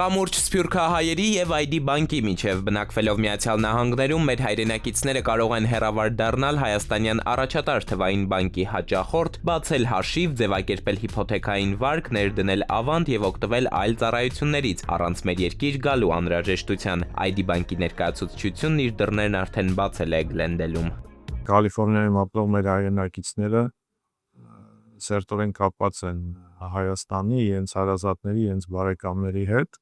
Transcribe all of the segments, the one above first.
Կամուրջ սփյուռքահայերի եւ ID բանկի միջև բնակվելով Միացյալ Նահանգներում մեր հայրենակիցները կարող են հեռավար դառնալ հայաստանյան առաջատար թվային բանկի հաճախորդ, բացել հաշիվ, ձևակերպել հիփոթեքային վարկ, ներդնել ավանդ եւ օգտվել այլ ծառայություններից առանց մեր երկիր գալու անհրաժեշտության։ ID բանկի ներկայացուցչությունն իր դռներն արդեն բացել է Գլենդելում։ Կալիֆոռնիայում ապրող մեր հայրենակիցները սերտորեն կապված են Հայաստանի, իրենց հարազատների, իրենց բարեկամների հետ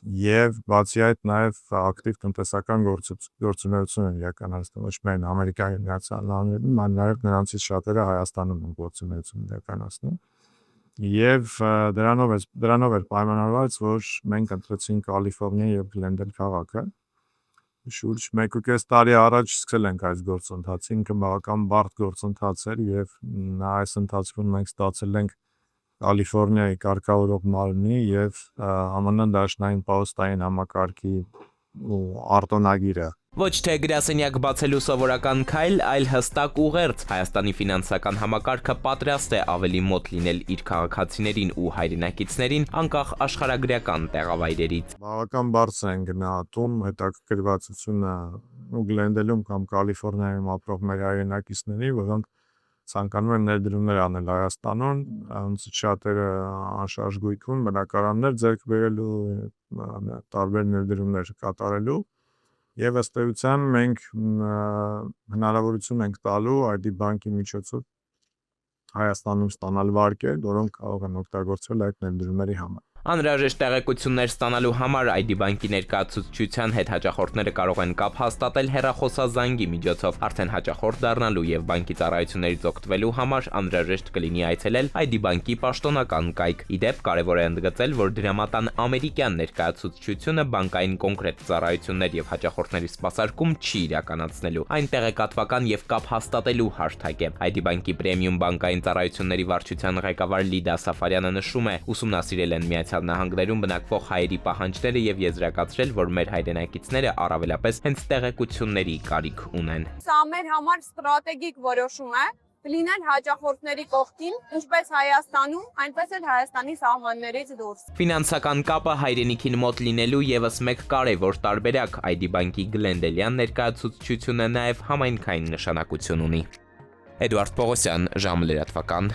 եւ բացի այդ նաեւ ակտիվ տնտեսական գործունեություն են իրականացնում ոչ միայն Ամերիկայի Միացյալ Նահանգներում, այլ նաեւ նրանցից շատերը Հայաստանում են գործունեություն իրականացնում եւ դրանով էր պայմանավորված, որ մենք ընտրեցինք Կալիֆոռնիա եւ Գլենդել քաղաքը։ Շուրջ 1.5 տարի առաջ սկսել ենք այս գործընթացը, ինքը բավական բարդ գործընթաց էր եւ այս ընթացքում մենք ստացել ենք Կալիֆոռնիայի կարգավորող մարմնի եւ ԱՄՆ դաշնային պահոստային համակարգի արտոնագիրը։ Ոչ թե գրասենյակ բացելու սովորական քայլ, այլ հստակ ուղերձ։ Հայաստանի ֆինանսական համակարգը պատրաստ է ավելի մոտ լինել իր քաղաքացիներին ու հայրենակիցներին, անկախ աշխարհագրական տեղավայրերից։ Բավական բարձր են գնահատում հետաքրքրվածությունը Գլենդելում կամ Կալիֆոռնիայում ապրող մեր հայրենակիցների, որոնք ցանկանում են ներդրումներ անել Հայաստանում, շատերը անշարժ գույքում բնակարաններ ձեռք բերելու, տարբեր ներդրումներ կատարելու։ Եվ ըստ էության մենք հնարավորություն ենք տալու ID բանկի միջոցով Հայաստանում ստանալ վարկեր, որոնք կարող են օգտագործվել այդ ներդրումների համար։ Անհրաժեշտ տեղեկություններ ստանալու համար ID բանկի ներկայացուցչության հետ հաճախորդները կարող են կապ հաստատել հեռախոսազանգի միջոցով։ Արդեն հաճախորդ դառնալու եւ բանկի ծառայություններից օգտվելու համար անհրաժեշտ կլինի այցելել ID բանկի պաշտոնական կայք։ Իդեպ կարևոր է ընդգծել, որ դրամատան ամերիկյան ներկայացուցչությունը բանկային կոնկրետ ծառայություններ եւ հաճախորդների սպասարկում չի իրականացնելու։ Այն տեղեկատվական եւ կապ հաստատելու հարթակ է։ ID բանկի պրեմիում բանկային ծառայությունների վարչության ղեկավար Լիդա Սաֆարյանը նշում է, ուսումնասիրել են Միացյալ Նահանգներում բնակվող հայերի պահանջները եւ եզրակացրել, որ մեր հայրենակիցները առավելապես հենց տեղեկությունների կարիք ունեն։ Սա մեր համար ստրատեգիկ որոշում է լինել հաճախորդների կողքին, ինչպես Հայաստանում, այնպես էլ Հայաստանի սահմաններից դուրս։ Ֆինանսական կապը հայրենիքին մոտ լինելու եւս մեկ կարևոր տարբերակ ID բանկի Գլենդելյան ներկայացուցչությունը նաեւ համայնքային նշանակություն ունի։ Էդուարդ Պողոսյան, ժամը լրատվական։